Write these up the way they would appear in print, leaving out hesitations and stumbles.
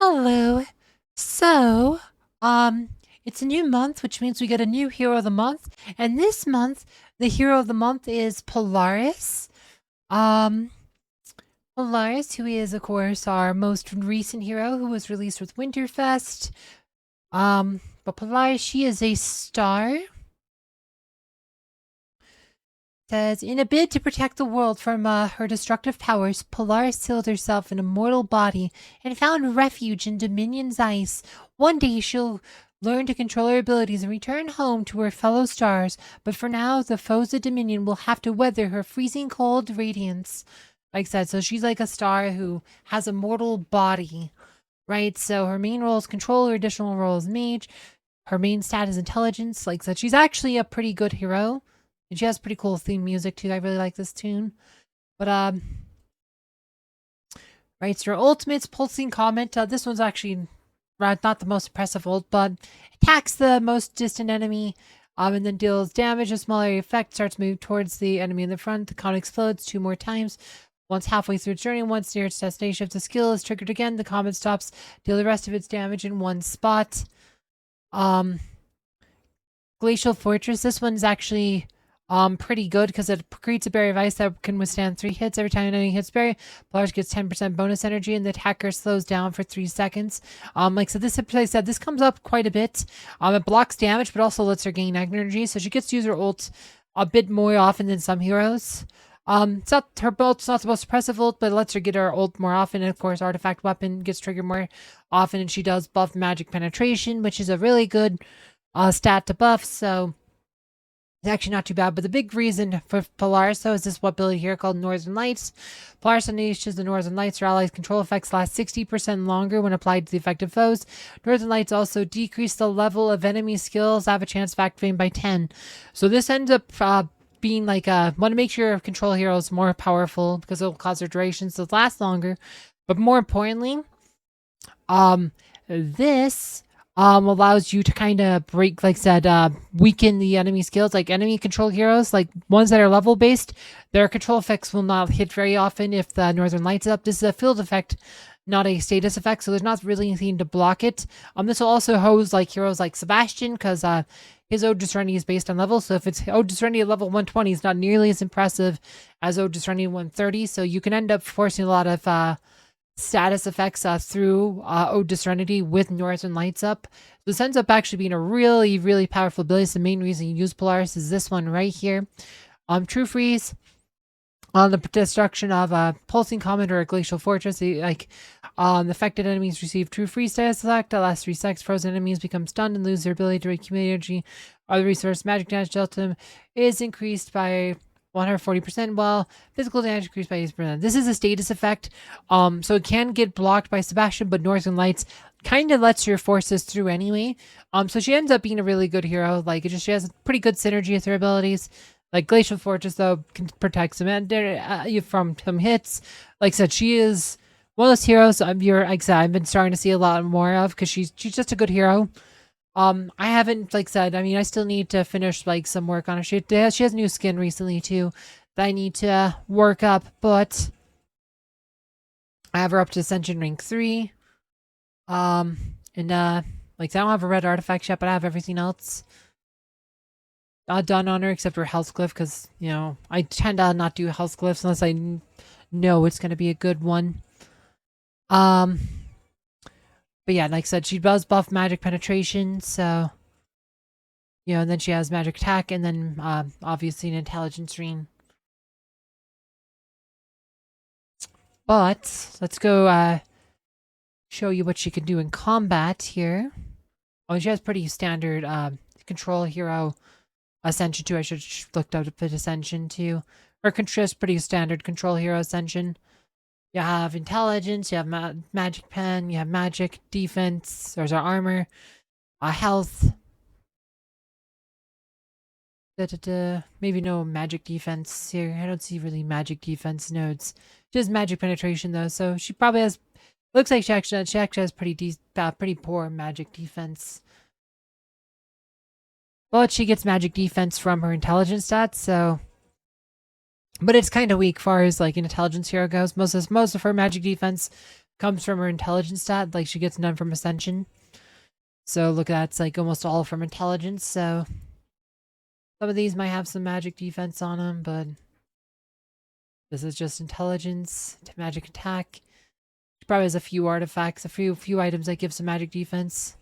Hello. So, um, it's a new month, which means we get a new hero of the month. And this month, the hero of the month is Polaris. Um, Polaris, who is, of course, our most recent hero who was released with Winterfest. But Polaris, she is a star. Says, in a bid to protect the world from her destructive powers, Polaris sealed herself in a mortal body and found refuge in Dominion's ice. One day she'll learn to control her abilities and return home to her fellow stars, but for now, the foes of Dominion will have to weather her freezing cold radiance. Like I said, so she's like a star who has a mortal body, right? So her main role is control, her additional role is mage. Her main stat is intelligence. Like I said, she's actually a pretty good hero. And she has pretty cool theme music too. I really like this tune. But right, so her ultimate's pulsing comment. This one's actually not the most impressive ult, but attacks the most distant enemy, and then deals damage. A small area effect starts moving towards the enemy in the front. The comet explodes 2 more times. Once halfway through its journey, once near its destination, if the skill is triggered again, the comet stops. Deal the rest of its damage in one spot. Glacial Fortress. This one's actually pretty good because it creates a barrier of ice that can withstand 3 hits. Every time an enemy hits barrier, Polaris gets 10% bonus energy and the attacker slows down for 3 seconds. Like so this, like I said, this comes up quite a bit. It blocks damage but also lets her gain energy, so she gets to use her ult a bit more often than some heroes. It's not her ult's not the most impressive ult, but it lets her get her ult more often. And of course, artifact weapon gets triggered more often, and she does buff magic penetration, which is a really good stat to buff. So it's actually not too bad, but the big reason for Polaris, though, is this ability here called Northern Lights. Polaris unleashes the Northern Lights. Her allies' control effects last 60% longer when applied to the affected foes. Northern Lights also decrease the level of enemy skills that have a chance of activating by 10. So this ends up being like want to make sure your control hero is more powerful because it will cause their durations to last longer. But more importantly, this allows you to kind of break, like I said, weaken the enemy skills. Like enemy control heroes, like ones that are level based, their control effects will not hit very often if the Northern Lights is up. This is a field effect, not a status effect, so there's not really anything to block it. This will also hose like heroes like Sebastian, because his Ode Serenity is based on level. So if it's Ode Serenity at level 120, it's not nearly as impressive as Ode Serenity 130. So you can end up forcing a lot of status effects through Ode Serenity with Northern Lights up. So this ends up actually being a really, really powerful ability. It's the main reason you use Polaris is this one right here. True Freeze. On the destruction of a pulsing comet or a glacial fortress, affected enemies receive true freeze status effect. That lasts 3 seconds. Frozen enemies become stunned and lose their ability to accumulate energy. Other resource magic damage delta is increased by 140%, while physical damage increased by 80%. This is a status effect, so it can get blocked by Sebastian, but Northern Lights kind of lets your forces through anyway. So she ends up being a really good hero. Like she has pretty good synergy with her abilities. Like Glacial Fortress, though, can protect some from some hits. Like I said, she is one of those heroes I've been starting to see a lot more of because she's just a good hero. I haven't, like I said, I still need to finish like some work on her. She has new skin recently too that I need to work up, but I have her up to Ascension Rank 3. And I don't have a red artifact yet, but I have everything else done on her except for health glyph because I tend to not do health glyphs unless I know it's gonna be a good one. But yeah, like I said, she does buff magic penetration, so and then she has magic attack, and then obviously an intelligence ring. But let's go show you what she can do in combat here. Oh, she has pretty standard control hero ascension too. I should have looked up at ascension too. Her control is pretty standard control hero ascension. You have intelligence, you have magic pen, you have magic, defense, there's our armor, health. Maybe no magic defense here. I don't see really magic defense nodes. She has magic penetration though, so she probably has. Looks like she actually has pretty poor magic defense. But she gets magic defense from her intelligence stats, so. But it's kind of weak as far as like an intelligence hero goes. Most of her magic defense comes from her intelligence stat. Like she gets none from ascension. So look at that, it's like almost all from intelligence. So some of these might have some magic defense on them, but this is just intelligence to magic attack. She probably has a few artifacts, a few items that give some magic defense.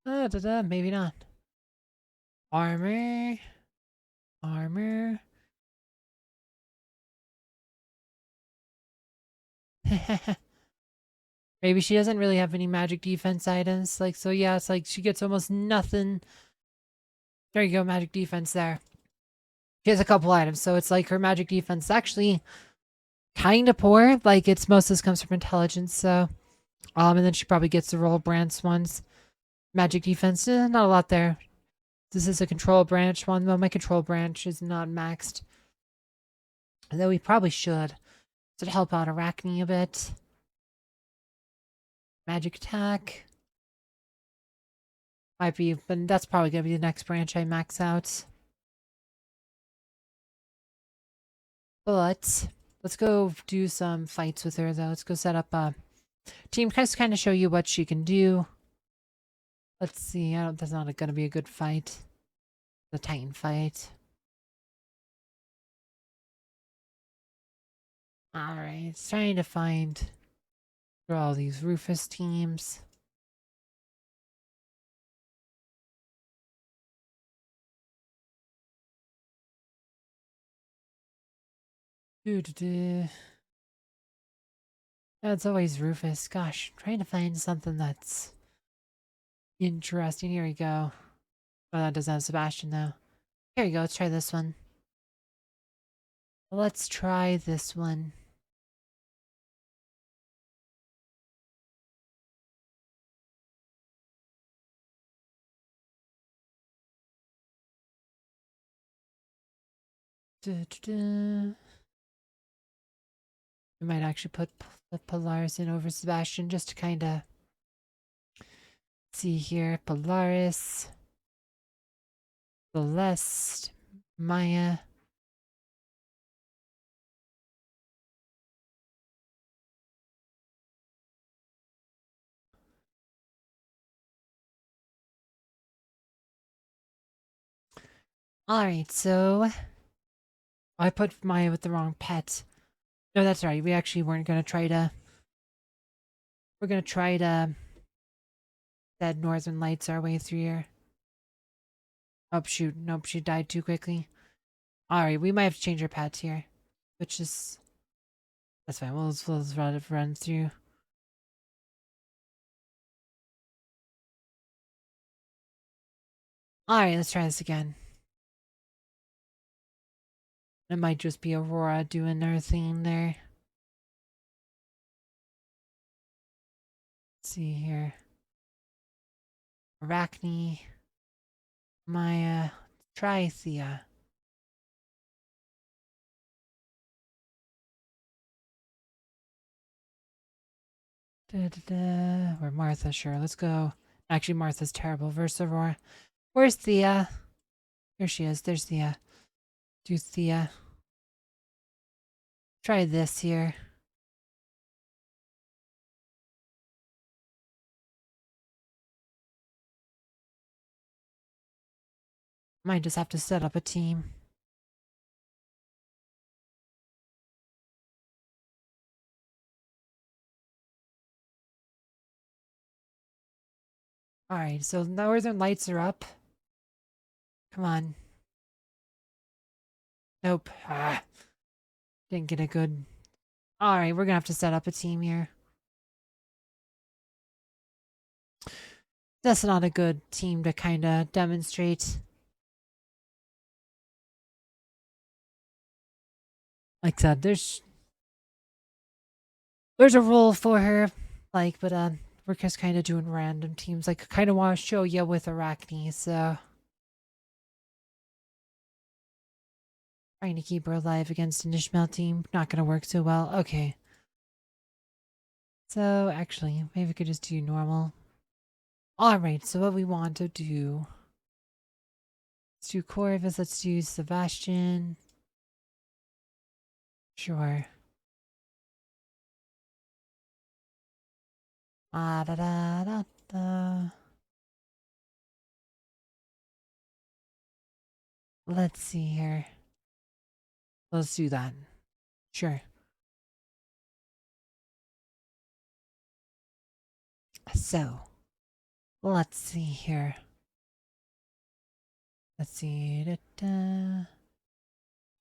Maybe not. Armor. Armor. Maybe she doesn't really have any magic defense items. Like, so yeah, it's like she gets almost nothing. There you go, magic defense there. She has a couple items, so it's like her magic defense is actually kind of poor. Like, it's most of this comes from intelligence, so. And then she probably gets the roll branch ones. Magic defense, not a lot there. This is a control branch one. Well, my control branch is not maxed. Though we probably should. To help out Arachne a bit. Magic attack. Might be, but that's probably going to be the next branch I max out. But let's go do some fights with her, though. Let's go set up a team, kind of show you what she can do. Let's see. That's not going to be a good fight. The Titan fight. Alright, it's trying to find through all these Rufus teams. Yeah, it's always Rufus. Gosh, trying to find something that's interesting. Here we go. Oh, that doesn't have Sebastian, though. Here we go. Let's try this one. Let's try this one. We might actually put the Polaris in over Sebastian just to kind of see here. Polaris, Celeste, Maya. Alright, so I put Maya with the wrong pet. No, that's right. We actually weren't going to try to... We're going to try to... That Northern Lights our way through here. Oh, shoot. Nope, she died too quickly. Alright, we might have to change our pets here. Which is... That's fine. We'll just run through. Alright, let's try this again. It might just be Aurora doing her thing there. Let's see here. Arachne. Maya. Tricia. Or Martha, sure. Let's go. Actually, Martha's terrible versus Aurora. Where's Thea? Here she is. There's Thea. Do Thea. Try this here. Might just have to set up a team. Alright, so Northern Lights are up. Come on. Nope. Didn't get a good... Alright, we're gonna have to set up a team here. That's not a good team to kind of demonstrate. Like I said, there's a role for her. Like, but we're just kind of doing random teams. Like, I kind of want to show you with Arachne, so... Trying to keep her alive against an Ishmael team. Not gonna work so well. Okay. So, actually, maybe we could just do normal. Alright, so what we want to do... Let's do Corvus. Let's do Sebastian. Sure. Da da da da. Let's see here. Let's do that. Sure. So, let's see here. Let's see. Da-da.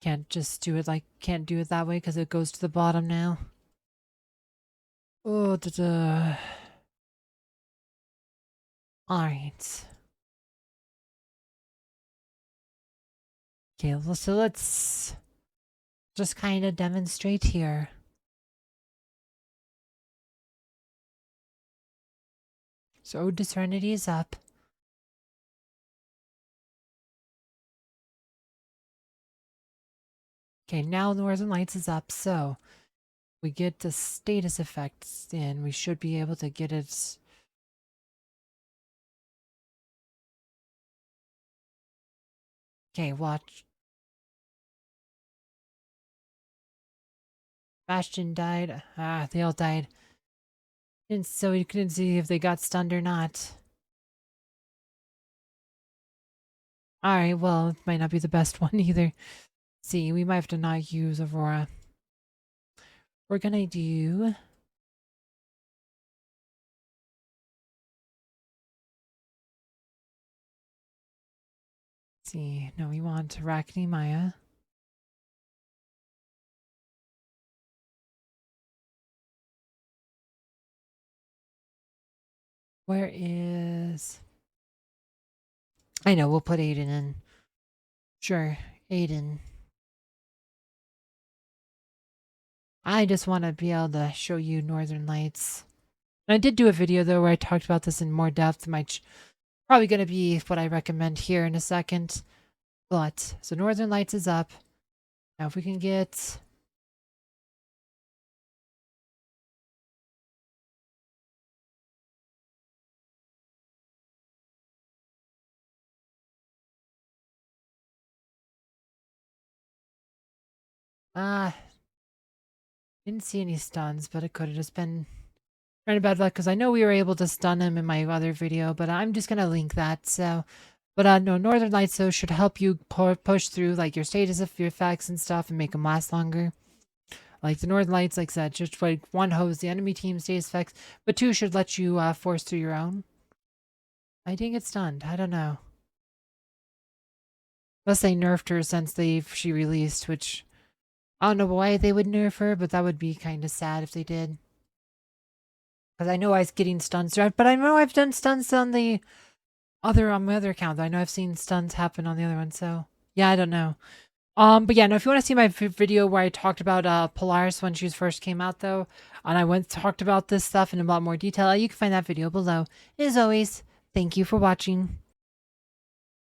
Can't just do it can't do it that way because it goes to the bottom now. Oh, da-da. Alright. Okay, well, so let's just kind of demonstrate here. So Discernity is up. Okay, now Northern Lights is up, so we get the status effects in. We should be able to get it. Okay, watch. Bastion died. Ah, they all died. And so you couldn't see if they got stunned or not. Alright, well, it might not be the best one either. See, we might have to not use Aurora. We're gonna do... see, no, we want Arachne Maya. Where is... I know, we'll put Aiden in. Sure, Aiden. I just want to be able to show you Northern Lights. And I did do a video though where I talked about this in more depth. Probably going to be what I recommend here in a second. But, so Northern Lights is up. Now if we can get... didn't see any stuns, but it could have just been kind of bad luck because I know we were able to stun him in my other video, but I'm just going to link that, so... But no, Northern Lights though should help you push through like your status of your effects and stuff and make them last longer. Like the Northern Lights, like I said, just like one holds the enemy team's status effects, but two should let you force through your own. I didn't get stunned. I don't know. Unless they nerfed her since she released, which I don't know why they would nerf her, but that would be kind of sad if they did. Because I know I was getting stuns, but I know I've done stuns on my other account. I know I've seen stuns happen on the other one, so yeah, I don't know. But yeah, no, if you want to see my video where I talked about Polaris when she first came out though, and I talked about this stuff in a lot more detail, you can find that video below. As always, thank you for watching.